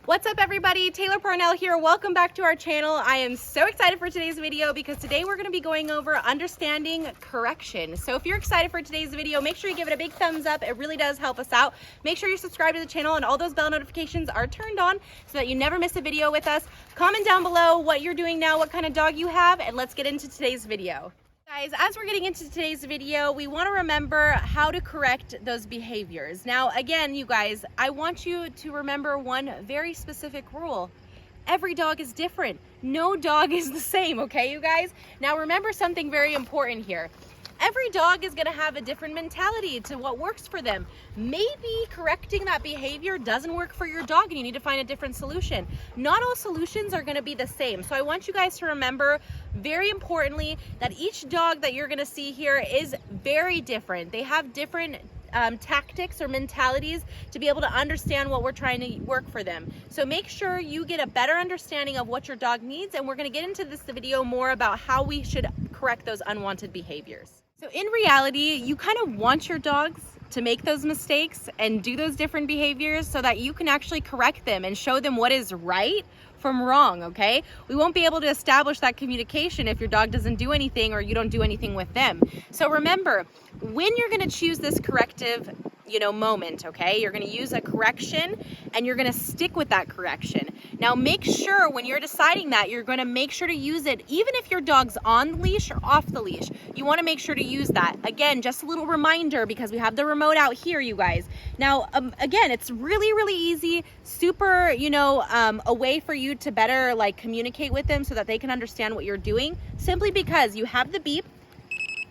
What's up everybody, Taylor Parnell here. Welcome back to our channel. I am so excited for today's video because today we're going to be going over understanding correction. So if you're excited for today's video, make sure you give it a big thumbs up. It really does help us out. Make sure you're subscribed to the channel and all those bell notifications are turned on so that you never miss a video with us. Comment down below what you're doing now, what kind of dog you have, and let's get into today's video. Guys, as we're getting into today's video, we want to remember how to correct those behaviors. Now, again, you guys, I want you to remember one very specific rule. Every dog is different. No dog is the same, okay, you guys? Now, remember something very important here. Every dog is going to have a different mentality to what works for them. Maybe correcting that behavior doesn't work for your dog and you need to find a different solution. Not all solutions are going to be the same. So I want you guys to remember, very importantly, that each dog that you're going to see here is very different. They have different tactics or mentalities to be able to understand what we're trying to work for them. So make sure you get a better understanding of what your dog needs, and we're going to get into this video more about how we should correct those unwanted behaviors. So in reality, you kind of want your dogs to make those mistakes and do those different behaviors so that you can actually correct them and show them what is right from wrong, okay? We won't be able to establish that communication if your dog doesn't do anything or you don't do anything with them. So remember, when you're gonna choose this corrective, moment, okay? You're gonna use a correction and you're gonna stick with that correction. Now make sure when you're deciding that, you're gonna make sure to use it even if your dog's on the leash or off the leash. You wanna make sure to use that. Again, just a little reminder because we have the remote out here, you guys. Now, again, it's really, really easy, super, a way for you to better communicate with them so that they can understand what you're doing, simply because you have the beep.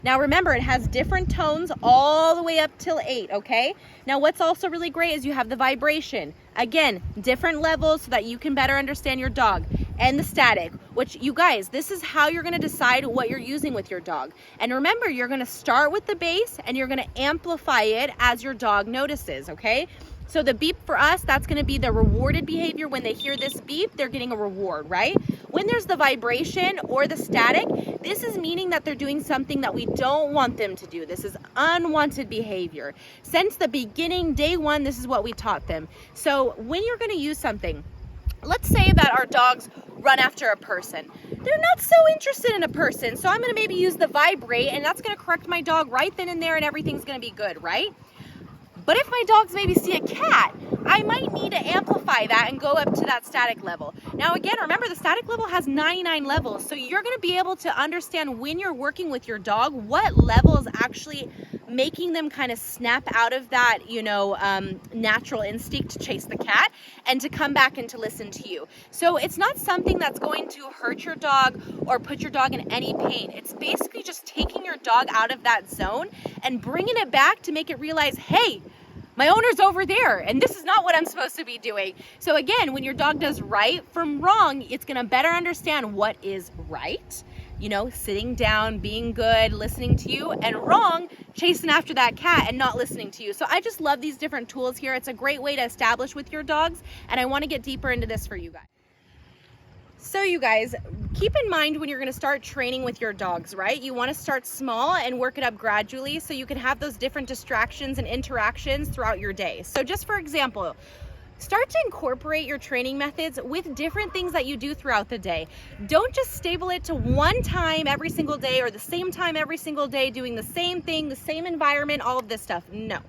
Now remember, it has different tones all the way up till 8, okay? Now what's also really great is you have the vibration. Again, different levels so that you can better understand your dog. And the static, which you guys, this is how you're gonna decide what you're using with your dog. And remember, you're gonna start with the bass and you're gonna amplify it as your dog notices, okay? So the beep for us, that's gonna be the rewarded behavior. When they hear this beep, they're getting a reward, right? When there's the vibration or the static, this is meaning that they're doing something that we don't want them to do. This is unwanted behavior. Since the beginning, day one, this is what we taught them. So when you're gonna use something, let's say that our dogs run after a person. They're not so interested in a person, so I'm gonna maybe use the vibrate and that's gonna correct my dog right then and there and everything's gonna be good, right? But if my dogs maybe see a cat, I might need to amplify that and go up to that static level. Now again, remember the static level has 99 levels, so you're gonna be able to understand when you're working with your dog, what level is actually making them kind of snap out of that, natural instinct to chase the cat and to come back and to listen to you. So it's not something that's going to hurt your dog or put your dog in any pain. It's basically just taking your dog out of that zone and bringing it back to make it realize, hey, my owner's over there and this is not what I'm supposed to be doing. So again, when your dog does right from wrong, it's gonna better understand what is right, sitting down, being good, listening to you, and wrong, chasing after that cat and not listening to you. So I just love these different tools here. It's a great way to establish with your dogs, and I want to get deeper into this for you guys. So you guys, keep in mind when you're going to start training with your dogs, right? You want to start small and work it up gradually so you can have those different distractions and interactions throughout your day. So just for example, start to incorporate your training methods with different things that you do throughout the day. Don't just stable it to one time every single day or the same time every single day, doing the same thing, the same environment, all of this stuff. No.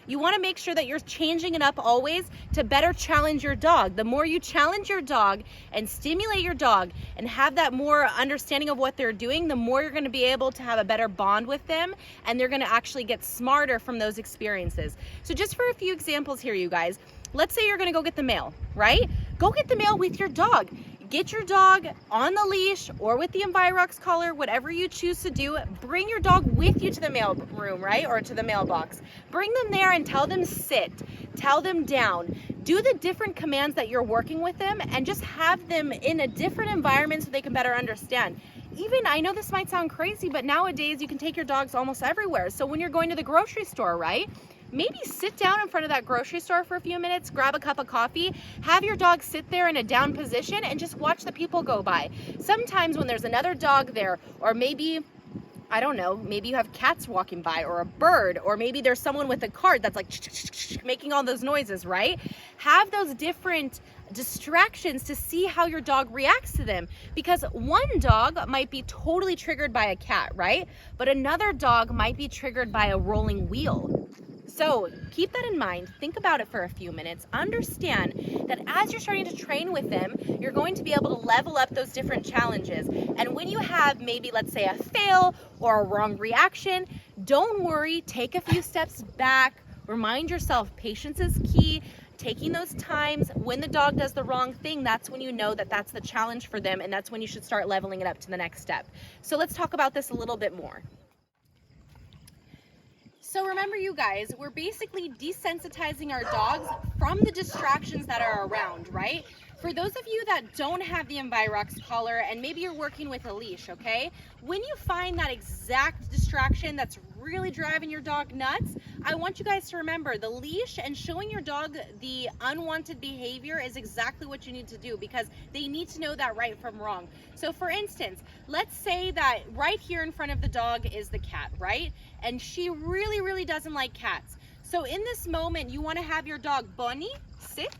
You want to make sure that you're changing it up always to better challenge your dog. The more you challenge your dog and stimulate your dog and have that more understanding of what they're doing, the more you're going to be able to have a better bond with them and they're going to actually get smarter from those experiences. So just for a few examples here, you guys, let's say you're gonna go get the mail, right? Go get the mail with your dog. Get your dog on the leash or with the Envirox collar, whatever you choose to do. Bring your dog with you to the mail room, right? Or to the mailbox. Bring them there and tell them sit, tell them down. Do the different commands that you're working with them and just have them in a different environment so they can better understand. Even, I know this might sound crazy, but nowadays you can take your dogs almost everywhere. So when you're going to the grocery store, right? Maybe sit down in front of that grocery store for a few minutes, grab a cup of coffee, have your dog sit there in a down position and just watch the people go by. Sometimes when there's another dog there, or maybe I don't know, maybe you have cats walking by or a bird, or maybe there's someone with a cart that's like making all those noises, right? Have those different distractions to see how your dog reacts to them, because one dog might be totally triggered by a cat, right? But another dog might be triggered by a rolling wheel. So keep that in mind. Think about it for a few minutes. Understand that as you're starting to train with them, you're going to be able to level up those different challenges. And when you have maybe, let's say, a fail or a wrong reaction, don't worry, take a few steps back. Remind yourself, patience is key. Taking those times when the dog does the wrong thing, that's when you know that that's the challenge for them, and that's when you should start leveling it up to the next step. So let's talk about this a little bit more. So remember, you guys, we're basically desensitizing our dogs from the distractions that are around, right? For those of you that don't have the Envirox collar and maybe you're working with a leash, okay? When you find that exact distraction that's really driving your dog nuts, I want you guys to remember the leash and showing your dog the unwanted behavior is exactly what you need to do, because they need to know that right from wrong. So for instance, let's say that right here in front of the dog is the cat, right? And she really doesn't like cats. So in this moment, you want to have your dog, Bunny, sit.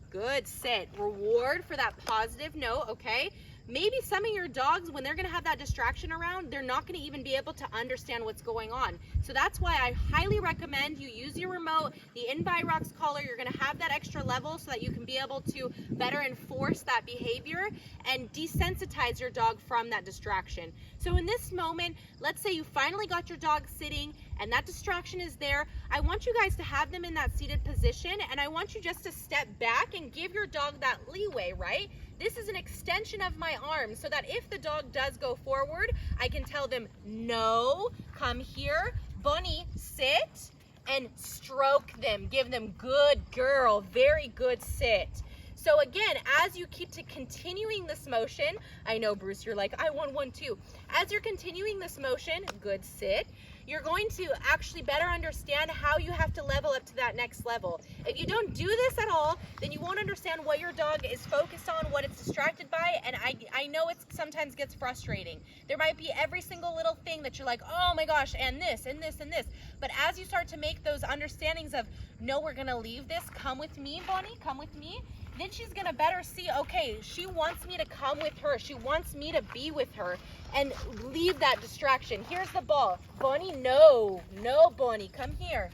Good, sit. Reward for that positive note, okay? Maybe some of your dogs, when they're gonna have that distraction around, they're not gonna even be able to understand what's going on. So that's why I highly recommend you use your remote, the Envirox collar. You're gonna have that extra level so that you can be able to better enforce that behavior and desensitize your dog from that distraction. So in this moment, let's say you finally got your dog sitting and that distraction is there. I want you guys to have them in that seated position, and I want you just to step back and give your dog that leeway, right? This is an extension of my arm so that if the dog does go forward, I can tell them, no, come here, Bunny, sit, and stroke them. Give them good girl, very good sit. So again, as you keep continuing this motion, I know, Bruce, you're like, I want one too. As you're continuing this motion, good sit, you're going to actually better understand how you have to level up to that next level. If you don't do this at all, then you won't understand what your dog is focused on, what it's distracted by, and I know it sometimes gets frustrating. There might be every single little thing that you're like, oh my gosh, and this, and this, and this. But as you start to make those understandings of, no, we're gonna leave this, come with me, Bonnie, come with me, then she's gonna better see, okay, she wants me to come with her. She wants me to be with her and leave that distraction. Here's the ball. Bonnie, no, Bonnie, come here.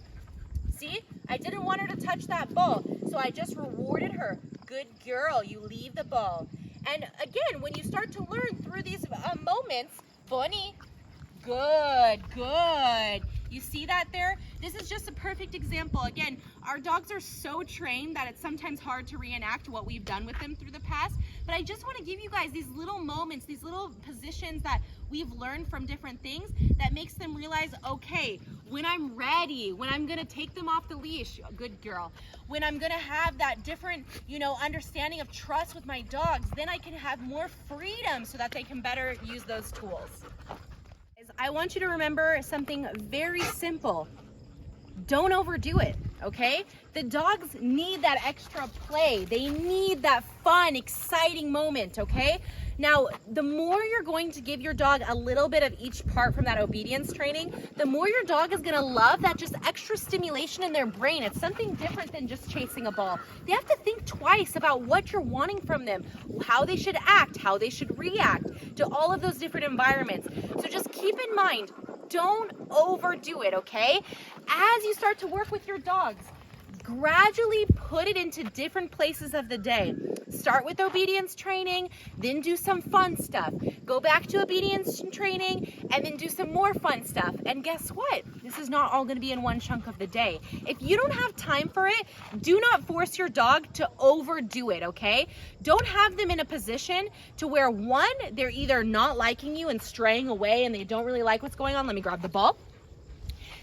See, I didn't want her to touch that ball, so I just rewarded her. Good girl, you leave the ball. And again, when you start to learn through these moments, Bonnie, good. You see that there? This is just a perfect example. Again, our dogs are so trained that it's sometimes hard to reenact what we've done with them through the past. But I just want to give you guys these little moments, these little positions that we've learned from different things that makes them realize, okay, when I'm ready, when I'm going to take them off the leash, good girl, when I'm going to have that different, understanding of trust with my dogs, then I can have more freedom so that they can better use those tools. I want you to remember something very simple. Don't overdo it, okay? The dogs need that extra play. They need that fun, exciting moment, okay? Now, the more you're going to give your dog a little bit of each part from that obedience training, the more your dog is gonna love that just extra stimulation in their brain. It's something different than just chasing a ball. They have to think twice about what you're wanting from them, how they should act, how they should react to all of those different environments. So just keep in mind, don't overdo it, okay? As you start to work with your dogs, gradually put it into different places of the day. Start with obedience training, then do some fun stuff. Go back to obedience training, and then do some more fun stuff. And guess what? This is not all going to be in one chunk of the day. If you don't have time for it, do not force your dog to overdo it, okay? Don't have them in a position to where, one, they're either not liking you and straying away and they don't really like what's going on. Let me grab the ball.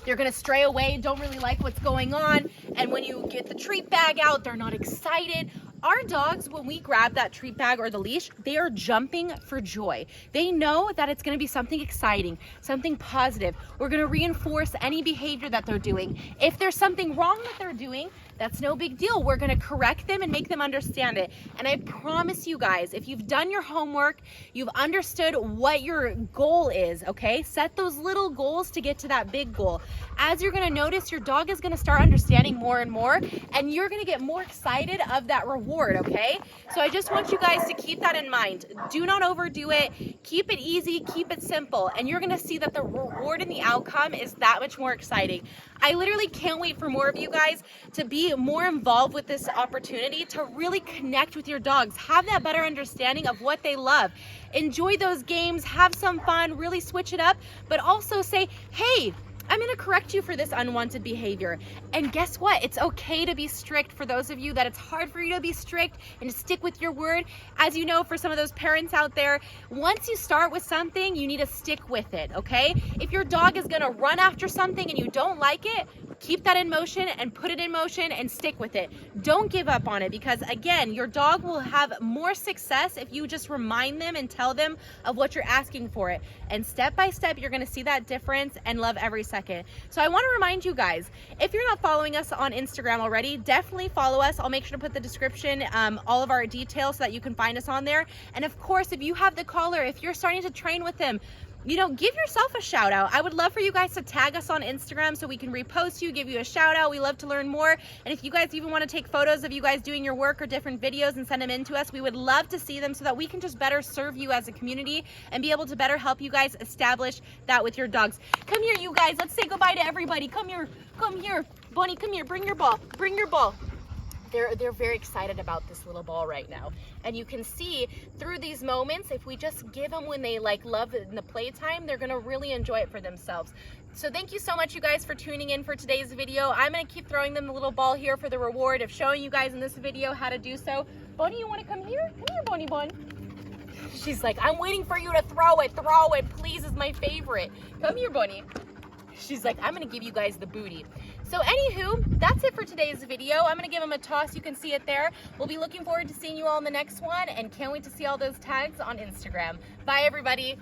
They're gonna stray away, don't really like what's going on, and when you get the treat bag out, they're not excited. Our dogs, when we grab that treat bag or the leash, they are jumping for joy. They know that it's gonna be something exciting, something positive. We're gonna reinforce any behavior that they're doing. If there's something wrong that they're doing, That's no big deal. We're gonna correct them and make them understand it. And I promise you guys, if you've done your homework, you've understood what your goal is, okay? Set those little goals to get to that big goal. As you're gonna notice, your dog is gonna start understanding more and more, and you're gonna get more excited of that reward, okay? So I just want you guys to keep that in mind. Do not overdo it. Keep it easy, keep it simple, and you're gonna see that the reward and the outcome is that much more exciting. I literally can't wait for more of you guys to be more involved with this opportunity to really connect with your dogs, have that better understanding of what they love. Enjoy those games, have some fun, really switch it up, but also say, hey, I'm gonna correct you for this unwanted behavior. And guess what? It's okay to be strict. For those of you that it's hard for you to be strict and to stick with your word. As you know, for some of those parents out there, once you start with something, you need to stick with it, okay? If your dog is gonna run after something and you don't like it, keep that in motion and put it in motion and stick with it. Don't give up on it, because again, your dog will have more success if you just remind them and tell them of what you're asking for it. And step by step, you're gonna see that difference and love every second. So I wanna remind you guys, if you're not following us on Instagram already, definitely follow us. I'll make sure to put the description, all of our details so that you can find us on there. And of course, if you have the collar, if you're starting to train with them, you know, give yourself a shout out. I would love for you guys to tag us on Instagram so we can repost you, give you a shout out. We love to learn more. And if you guys even want to take photos of you guys doing your work or different videos and send them in to us, we would love to see them so that we can just better serve you as a community and be able to better help you guys establish that with your dogs. Come here, you guys. Let's say goodbye to everybody. Come here. Come here. Bonnie, come here. Bring your ball. Bring your ball. They're very excited about this little ball right now. And you can see through these moments, if we just give them when they like love it in the playtime, they're gonna really enjoy it for themselves. So thank you so much, you guys, for tuning in for today's video. I'm gonna keep throwing them the little ball here for the reward of showing you guys in this video how to do so. Bonnie, you wanna come here? Come here, Bonnie Bun. She's like, I'm waiting for you to throw it, please, is my favorite. Come here, Bonnie. She's like, I'm gonna give you guys the booty. So anywho, that's it for today's video. I'm gonna give them a toss. You can see it there. We'll be looking forward to seeing you all in the next one, and can't wait to see all those tags on Instagram. Bye, everybody.